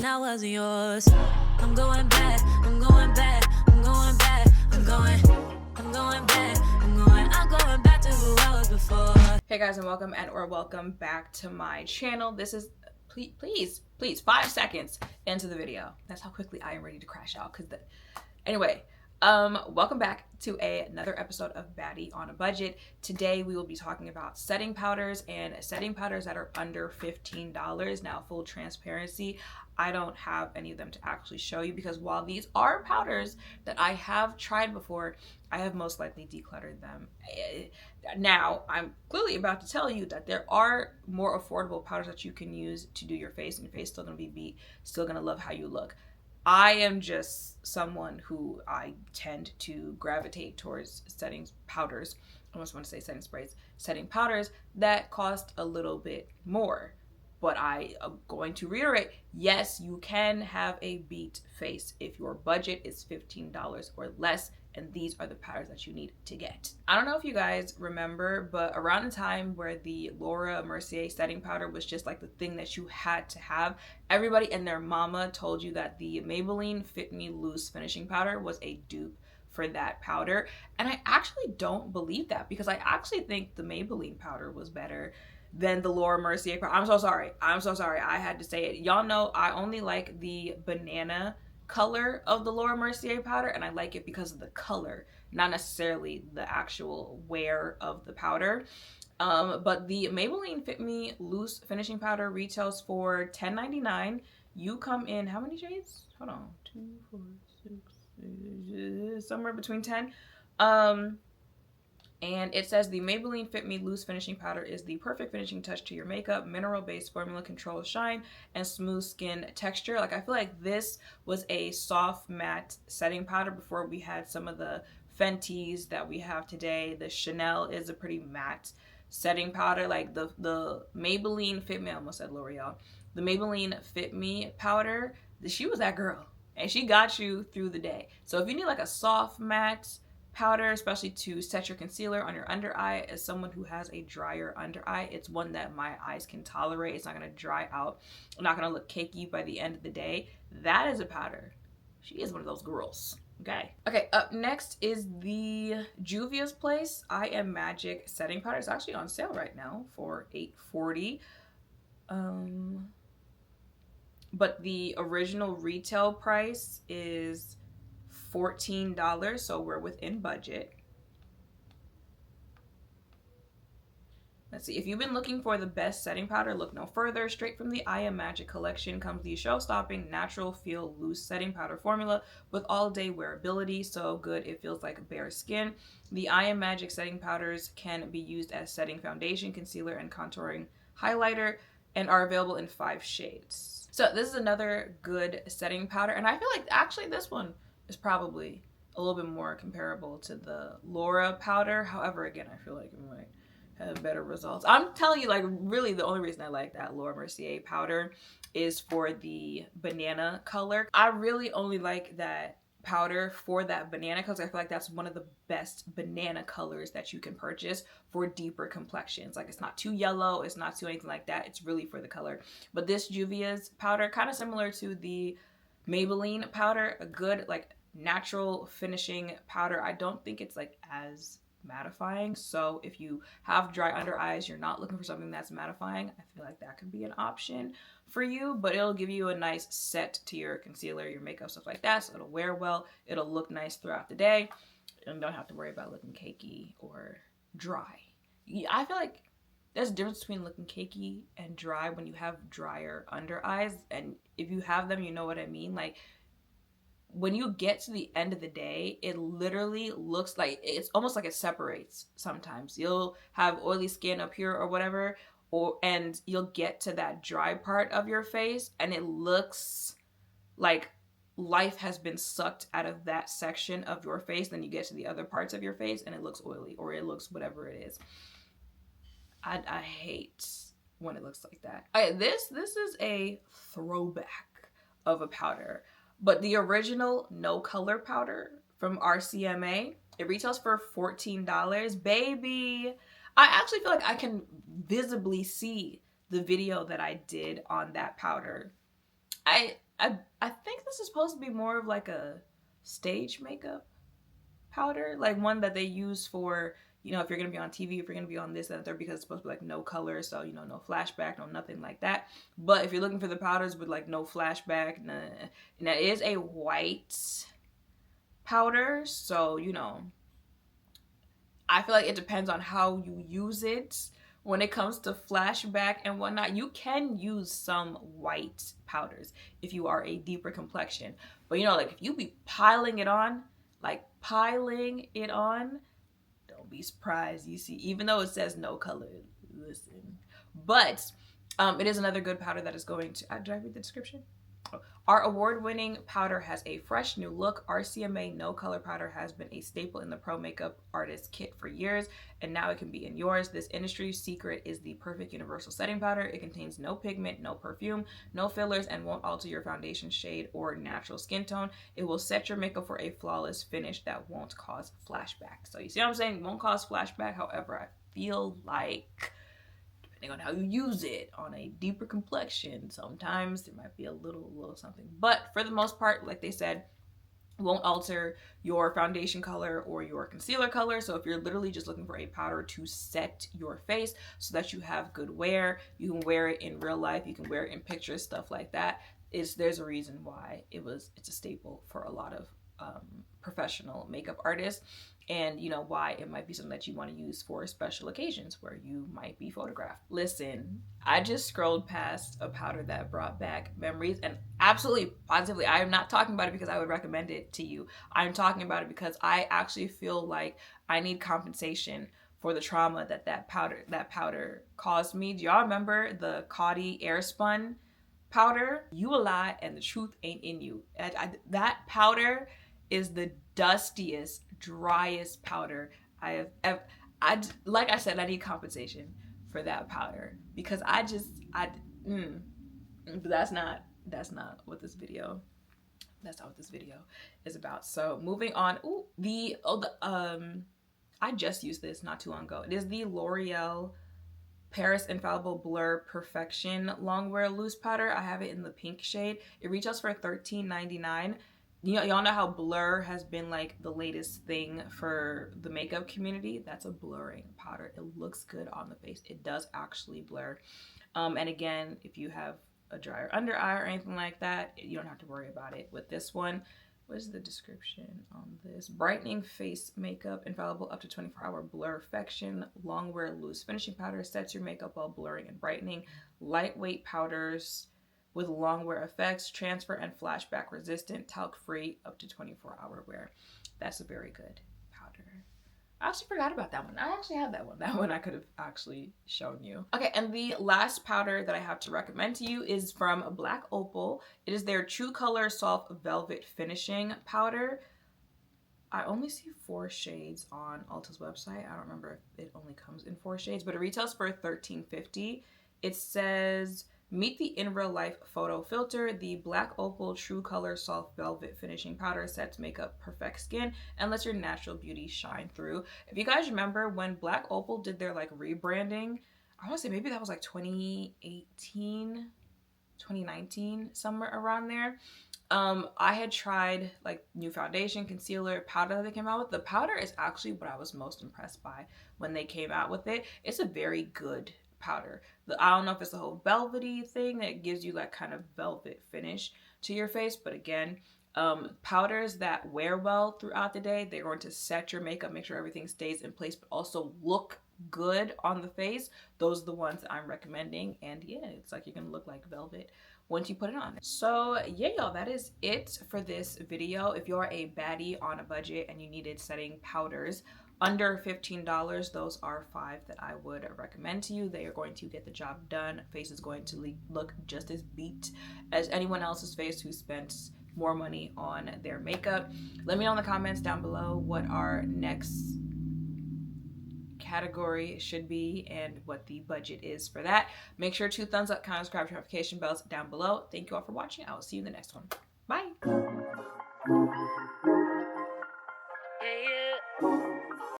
when I wasn't yours. I'm going back, I'm going back, I'm going back, I'm going back, I'm going back to who I was before. Hey guys, and welcome back to my channel. This is please 5 seconds into the video. That's how quickly I am ready to crash out. Anyway, welcome back to another episode of Baddie on a Budget. Today we will be talking about setting powders and setting powders that are under $15. Now, full transparency, I don't have any of them to actually show you because while these are powders that I have tried before, I have most likely decluttered them. Now, I'm clearly about to tell you that there are more affordable powders that you can use to do your face, and your face is still gonna be beat, still gonna love how you look. I am just someone who I tend to gravitate towards setting powders. I almost want to say setting sprays, setting powders that cost a little bit more. But I am going to reiterate, yes, you can have a beat face if your budget is $15 or less, and these are the powders that you need to get. I don't know if you guys remember, but around the time where the Laura Mercier setting powder was just like the thing that you had to have, everybody and their mama told you that the Maybelline Fit Me Loose finishing powder was a dupe for that powder. And I actually don't believe that because I actually think the Maybelline powder was better than the Laura Mercier powder. I'm so sorry. I had to say it. Y'all know I only like the banana color of the Laura Mercier powder, and I like it because of the color, not necessarily the actual wear of the powder. But the Maybelline Fit Me Loose finishing powder retails for $10.99. You come in how many shades? Hold on, 2, 4, 6, somewhere between 10. And it says the Maybelline Fit Me Loose finishing powder is the perfect finishing touch to your makeup. Mineral-based formula controls shine and smooth skin texture. Like, I feel like this was a soft matte setting powder before we had some of the Fenties that we have today. The Chanel is a pretty matte setting powder. Like the Maybelline Fit Me, I almost said L'Oreal. The Maybelline Fit Me powder, she was that girl. And she got you through the day. So if you need like a soft matte powder, especially to set your concealer on your under eye, as someone who has a drier under eye, it's one that my eyes can tolerate. It's not going to dry out. I'm not going to look cakey by the end of the day. That is a powder. She is one of those girls. Okay, up next is the Juvia's Place I Am Magic setting powder. It's actually on sale right now for $8.40. But the original retail price is $14, so we're within budget. Let's see, if you've been looking for the best setting powder, look no further. Straight from the I Am Magic collection comes the show-stopping natural feel loose setting powder formula with all-day wearability, so good it feels like bare skin. The I Am Magic setting powders can be used as setting foundation, concealer, and contouring highlighter, and are available in 5 shades. So this is another good setting powder, and I feel like actually this one is probably a little bit more comparable to the Laura powder. However, again, I feel like it might have better results. I'm telling you, like, really the only reason I like that Laura Mercier powder is for the banana color. I really only like that powder for that banana color. I feel like that's one of the best banana colors that you can purchase for deeper complexions. Like, it's not too yellow, it's not too anything like that. It's really for the color. But this Juvia's powder, kind of similar to the Maybelline powder, a good like natural finishing powder. I don't think it's like as mattifying, so if you have dry under eyes, you're not looking for something that's mattifying, I feel like that could be an option for you. But it'll give you a nice set to your concealer, your makeup, stuff like that, so it'll wear well, it'll look nice throughout the day, and you don't have to worry about looking cakey or dry. I feel like there's a difference between looking cakey and dry when you have drier under eyes, and if you have them, you know what I mean. Like, when you get to the end of the day, it literally looks like, it's almost like it separates sometimes. You'll have oily skin up here or whatever, and you'll get to that dry part of your face, and it looks like life has been sucked out of that section of your face. Then you get to the other parts of your face, and it looks oily, or it looks whatever it is. I hate when it looks like that. Okay, this is a throwback of a powder. But the original no color powder from RCMA, it retails for $14. Baby, I actually feel like I can visibly see the video that I did on that powder I think this is supposed to be more of like a stage makeup powder, like one that they use for, you know, if you're gonna be on TV, if you're gonna be on this and that, because it's supposed to be like no color, so you know, no flashback, no nothing like that. But if you're looking for the powders with like no flashback, nah, and that is a white powder, so you know, I feel like it depends on how you use it. When it comes to flashback and whatnot, you can use some white powders if you are a deeper complexion. But you know, like if you be piling it on, don't be surprised you see, even though it says no color, listen. But it is another good powder that is going to, did I read the description? Our award-winning powder has a fresh new look. RCMA No Color Powder has been a staple in the pro makeup artist kit for years, and now it can be in yours. This industry secret is the perfect universal setting powder. It contains no pigment, no perfume, no fillers, and won't alter your foundation shade or natural skin tone. It will set your makeup for a flawless finish that won't cause flashback. So you see what I'm saying? It won't cause flashback. However, I feel like depending on how you use it on a deeper complexion, sometimes there might be a little something. But for the most part, like they said, won't alter your foundation color or your concealer color. So if you're literally just looking for a powder to set your face so that you have good wear, you can wear it in real life, you can wear it in pictures, stuff like that, there's a reason why it's a staple for a lot of professional makeup artists, and you know why it might be something that you want to use for special occasions where you might be photographed. Listen, I just scrolled past a powder that brought back memories, and absolutely positively I am not talking about it because I would recommend it to you. I'm talking about it because I actually feel like I need compensation for the trauma that powder caused me. Do y'all remember the Coty Airspun powder? You a lie and the truth ain't in you. That powder is the dustiest, driest powder I have ever. Like I said, I need compensation for that powder because but that's not what this video. That's not what this video is about. So moving on. Ooh, I just used this not too long ago. It is the L'Oreal Paris Infallible Blur-Fection Longwear Loose Powder. I have it in the pink shade. It retails for $13.99. Y'all know how blur has been like the latest thing for the makeup community. That's a blurring powder. It looks good on the face. It does actually blur. And again, if you have a drier under eye or anything like that, you don't have to worry about it with this one. What is the description on this? Brightening face makeup, infallible up to 24-hour Blur-Fection Longwear Loose Finishing Powder sets your makeup while blurring and brightening. Lightweight powders with long wear effects, transfer and flashback resistant, talc free, up to 24-hour wear. That's a very good powder. I actually forgot about that one. I actually have that one. That one I could have actually shown you. Okay, and the last powder that I have to recommend to you is from Black Opal. It is their True Color Soft Velvet Finishing Powder. I only see 4 shades on Ulta's website. I don't remember if it only comes in 4 shades, but it retails for $13.50. It says, meet the in real life photo filter. The Black Opal True Color Soft Velvet Finishing Powder sets makeup perfect skin and lets your natural beauty shine through. If you guys remember when Black Opal did their like rebranding, I want to say maybe that was like 2018, 2019, somewhere around there. I had tried like new foundation, concealer, powder that they came out with. The powder is actually what I was most impressed by when they came out with it. It's a very good powder. I don't know if it's the whole velvety thing that gives you like kind of velvet finish to your face, but again, powders that wear well throughout the day, they're going to set your makeup, make sure everything stays in place, but also look good on the face. Those are the ones that I'm recommending, and yeah, it's like you're gonna look like velvet once you put it on. So yeah, y'all, that is it for this video. If you're a baddie on a budget and you needed setting powders under $15, those are 5 that I would recommend to you. They are going to get the job done. Face is going to look just as beat as anyone else's face who spent more money on their makeup. Let me know in the comments down below what our next category should be and what the budget is for that. Make sure to thumbs up, comment, subscribe, notification bells down below. Thank you all for watching. I will see you in the next one. Bye.